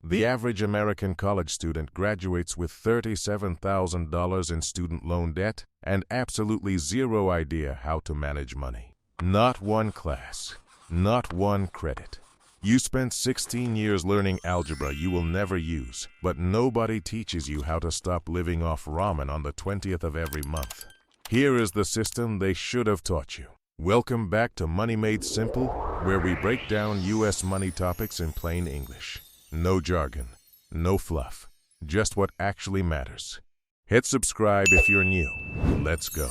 The average American college student graduates with $37,000 in student loan debt and absolutely zero idea how to manage money. Not one class, not one credit. You spent 16 years learning algebra you will never use, but nobody teaches you how to stop living off ramen on the 20th of every month. Here is the system they should have taught you. Welcome back to Money Made Simple, where we break down U.S. money topics in plain English. No jargon, no fluff, just what actually matters. Hit subscribe if you're new. Let's go.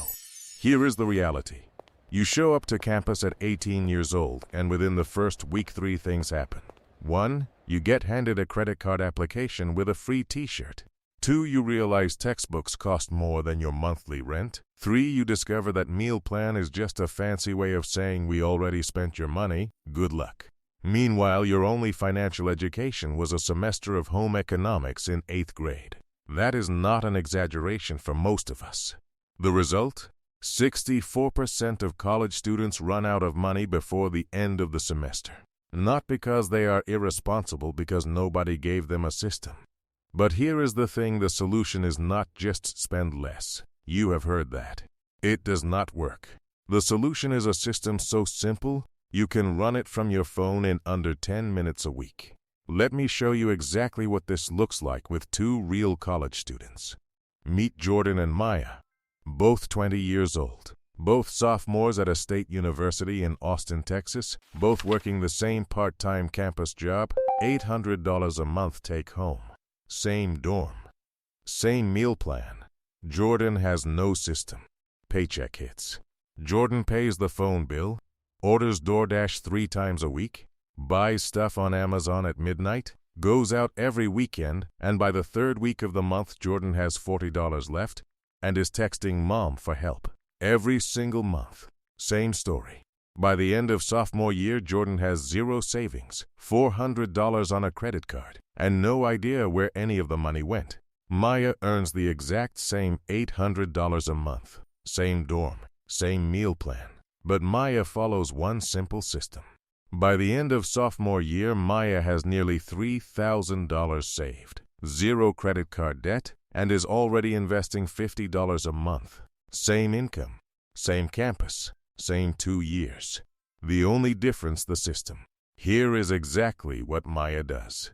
Here is the reality. You show up to campus at 18 years old, and within the first week, 3 things happen. 1. You get handed a credit card application with a free t-shirt. 2. You realize textbooks cost more than your monthly rent. 3. You discover that meal plan is just a fancy way of saying we already spent your money. Good luck. Meanwhile, your only financial education was a semester of home economics in 8th grade. That is not an exaggeration for most of us. The result? 64% of college students run out of money before the end of the semester. Not because they are irresponsible, because nobody gave them a system. But here is the thing, the solution is not just spend less. You have heard that. It does not work. The solution is a system so simple, you can run it from your phone in under 10 minutes a week. Let me show you exactly what this looks like with 2 real college students. Meet Jordan and Maya. Both 20 years old, both sophomores at a state university in Austin, Texas, both working the same part-time campus job, $800 a month take home. Same dorm, same meal plan. Jordan has no system. Paycheck hits. Jordan pays the phone bill, orders DoorDash 3 times a week, buys stuff on Amazon at midnight, goes out every weekend, and by the 3rd week of the month, Jordan has $40 left, and is texting mom for help. Every single month. Same story. By the end of sophomore year, Jordan has 0 savings, $400 on a credit card, and no idea where any of the money went. Maya earns the exact same $800 a month. Same dorm, same meal plan. But Maya follows one simple system. By the end of sophomore year, Maya has nearly $3,000 saved, 0 credit card debt, and is already investing $50 a month. Same income, same campus, same 2 years. The only difference, the system. Here is exactly what Maya does.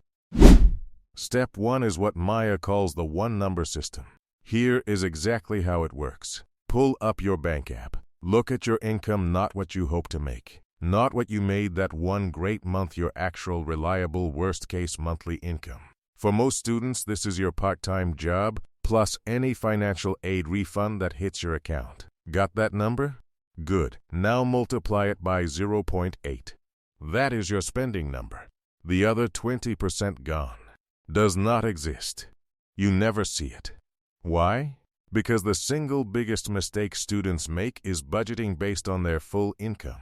Step 1 is what Maya calls the one-number system. Here is exactly how it works. Pull up your bank app. Look at your income, not what you hope to make. Not what you made that one great month, your actual reliable worst-case monthly income. For most students, this is your part-time job, plus any financial aid refund that hits your account. Got that number? Good. Now multiply it by 0.8. That is your spending number. The other 20% gone. Does not exist. You never see it. Why? Because the single biggest mistake students make is budgeting based on their full income.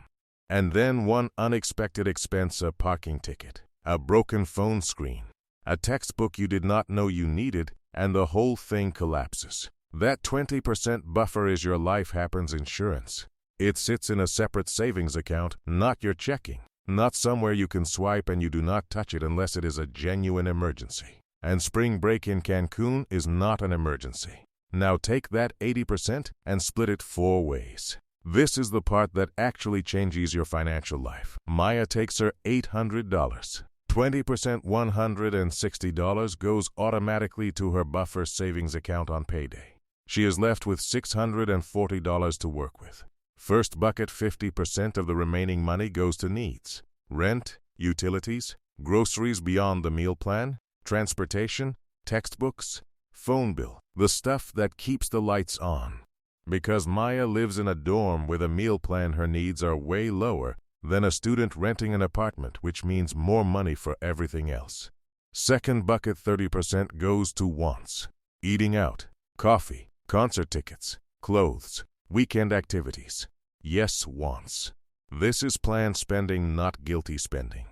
And then one unexpected expense, a parking ticket, a broken phone screen, a textbook you did not know you needed, and the whole thing collapses. That 20% buffer is your life happens insurance. It sits in a separate savings account, not your checking, not somewhere you can swipe and you do not touch it unless it is a genuine emergency. And spring break in Cancun is not an emergency. Now take that 80% and split it 4 ways. This is the part that actually changes your financial life. Maya takes her $800. 20%, $160 goes automatically to her buffer savings account on payday. She is left with $640 to work with. First bucket, 50% of the remaining money goes to needs. Rent, utilities, groceries beyond the meal plan, transportation, textbooks, phone bill, the stuff that keeps the lights on. Because Maya lives in a dorm with a meal plan, her needs are way lower than a student renting an apartment, which means more money for everything else. Second bucket, 30% goes to wants. Eating out, coffee, concert tickets, clothes, weekend activities. Yes, wants. This is planned spending, not guilty spending.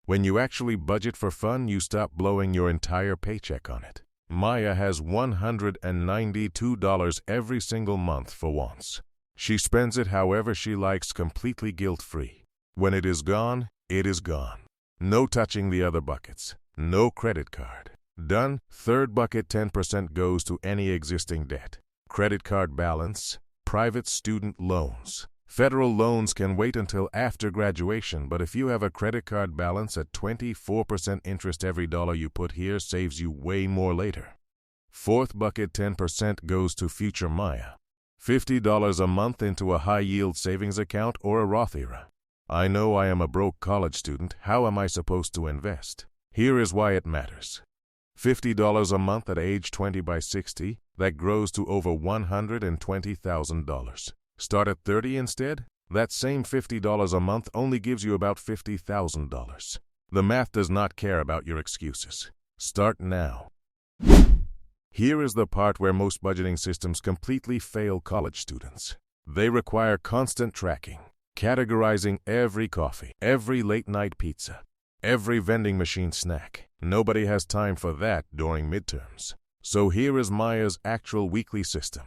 When you actually budget for fun, you stop blowing your entire paycheck on it. Maya has $192 every single month for wants. She spends it however she likes, completely guilt-free. When it is gone, it is gone. No touching the other buckets. No credit card. Done. Third bucket, 10% goes to any existing debt. Credit card balance. Private student loans. Federal loans can wait until after graduation, but if you have a credit card balance at 24% interest, every dollar you put here saves you way more later. Fourth bucket, 10% goes to future Maya. $50 a month into a high-yield savings account or a Roth IRA. I know I am a broke college student. How am I supposed to invest? Here is why it matters. $50 a month at age 20 by 60, that grows to over $120,000. Start at 30 instead? That same $50 a month only gives you about $50,000. The math does not care about your excuses. Start now. Here is the part where most budgeting systems completely fail college students. They require constant tracking, categorizing every coffee, every late-night pizza, every vending machine snack. Nobody has time for that during midterms. So here is Maya's actual weekly system.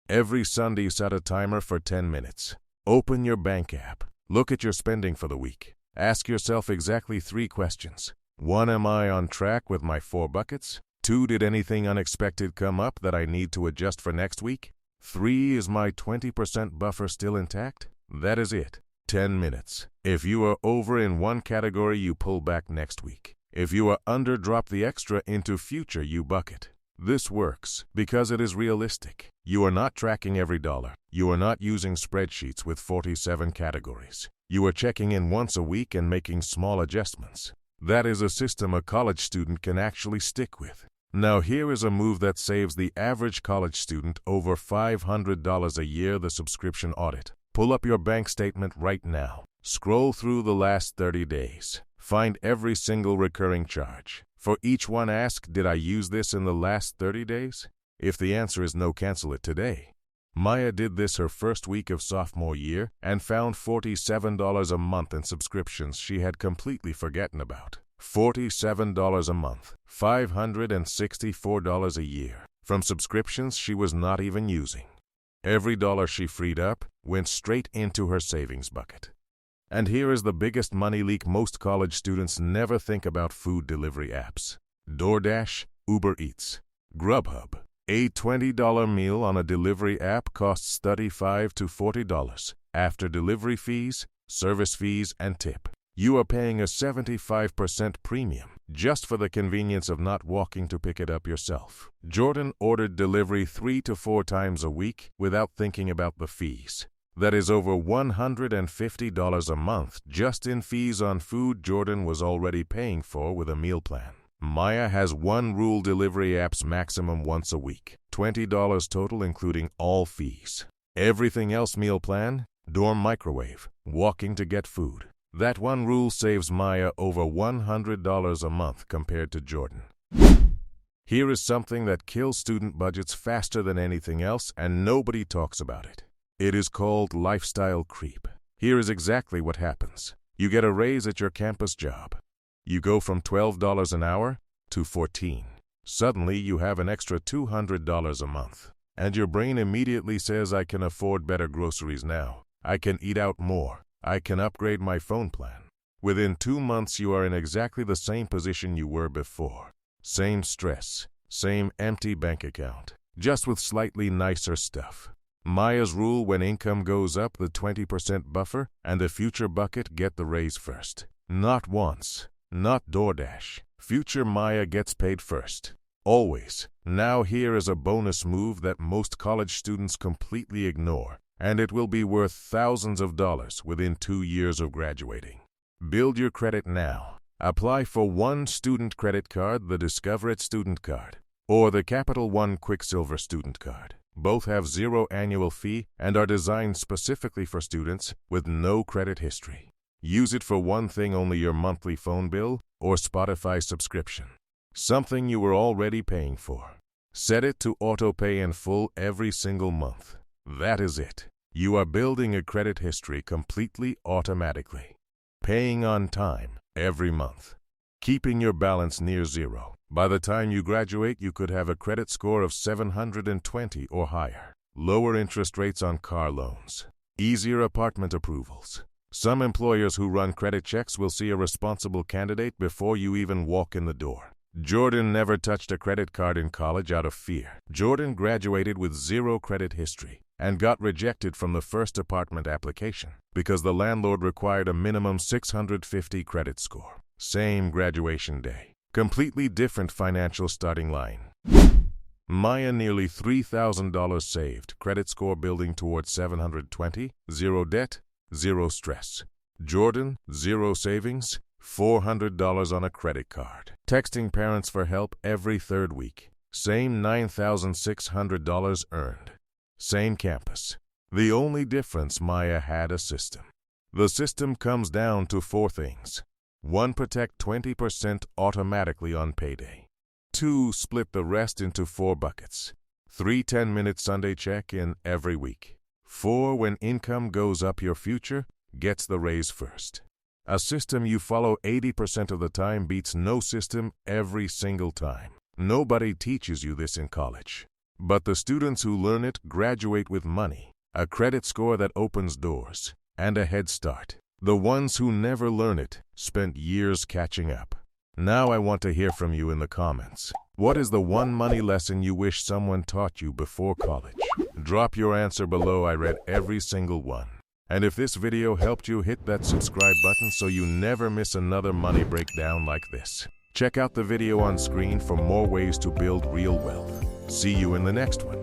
Every Sunday, set a timer for 10 minutes. Open your bank app. Look at your spending for the week. Ask yourself exactly 3 questions. 1. Am I on track with my 4 buckets? 2. Did anything unexpected come up that I need to adjust for next week? 3. Is my 20% buffer still intact? That is it. 10 minutes. If you are over in one category, you pull back next week. If you are under, drop the extra into future you bucket. This works because it is realistic. You are not tracking every dollar. You are not using spreadsheets with 47 categories. You are checking in once a week and making small adjustments. That is a system a college student can actually stick with. Now here is a move that saves the average college student over $500 a year: the subscription audit. Pull up your bank statement right now. Scroll through the last 30 days. Find every single recurring charge. For each one, ask, did I use this in the last 30 days? If the answer is no, cancel it today. Maya did this her first week of sophomore year and found $47 a month in subscriptions she had completely forgotten about. $47 a month, $564 a year, from subscriptions she was not even using. Every dollar she freed up went straight into her savings bucket. And here is the biggest money leak: most college students never think about food delivery apps. DoorDash, Uber Eats, Grubhub. A $20 meal on a delivery app costs $35 to $40 after delivery fees, service fees, and tip. You are paying a 75% premium just for the convenience of not walking to pick it up yourself. Jordan ordered delivery 3 to 4 times a week without thinking about the fees. That is over $150 a month just in fees on food Jordan was already paying for with a meal plan. Maya has one rule: delivery apps maximum once a week. $20 total including all fees. Everything else meal plan, dorm microwave, walking to get food. That one rule saves Maya over $100 a month compared to Jordan. Here is something that kills student budgets faster than anything else, and nobody talks about it. It is called lifestyle creep. Here is exactly what happens. You get a raise at your campus job. You go from $12 an hour to $14. Suddenly you have an extra $200 a month. And your brain immediately says, I can afford better groceries now. I can eat out more. I can upgrade my phone plan. Within 2 months you are in exactly the same position you were before. Same stress, same empty bank account, just with slightly nicer stuff. Maya's rule: when income goes up, the 20% buffer and the future bucket get the raise first. Not once, not DoorDash. Future Maya gets paid first. Always. Now here is a bonus move that most college students completely ignore, and it will be worth thousands of dollars within 2 years of graduating. Build your credit now. Apply for one student credit card, the Discover It Student Card, or the Capital One Quicksilver Student Card. Both have 0 annual fee and are designed specifically for students with no credit history. Use it for one thing only: your monthly phone bill or Spotify subscription, something you were already paying for. Set it to auto-pay in full every single month. That is it. You are building a credit history completely automatically. Paying on time every month. Keeping your balance near 0. By the time you graduate, you could have a credit score of 720 or higher. Lower interest rates on car loans. Easier apartment approvals. Some employers who run credit checks will see a responsible candidate before you even walk in the door. Jordan never touched a credit card in college out of fear. Jordan graduated with 0 credit history and got rejected from the first apartment application because the landlord required a minimum 650 credit score. Same graduation day. Completely different financial starting line. Maya nearly $3,000 saved, credit score building towards 720, 0 debt, 0 stress. Jordan, 0 savings, $400 on a credit card. Texting parents for help every 3rd week. Same $9,600 earned. Same campus. The only difference, Maya had a system. The system comes down to 4 things. 1. Protect 20% automatically on payday. 2. Split the rest into 4 buckets. 3. 10-minute Sunday check-in every week. 4. When income goes up, your future gets the raise first. A system you follow 80% of the time beats no system every single time. Nobody teaches you this in college. But the students who learn it graduate with money, a credit score that opens doors, and a head start. The ones who never learn it spent years catching up. Now I want to hear from you in the comments. What is the one money lesson you wish someone taught you before college? Drop your answer below. I read every single one. And if this video helped you, hit that subscribe button so you never miss another money breakdown like this. Check out the video on screen for more ways to build real wealth. See you in the next one.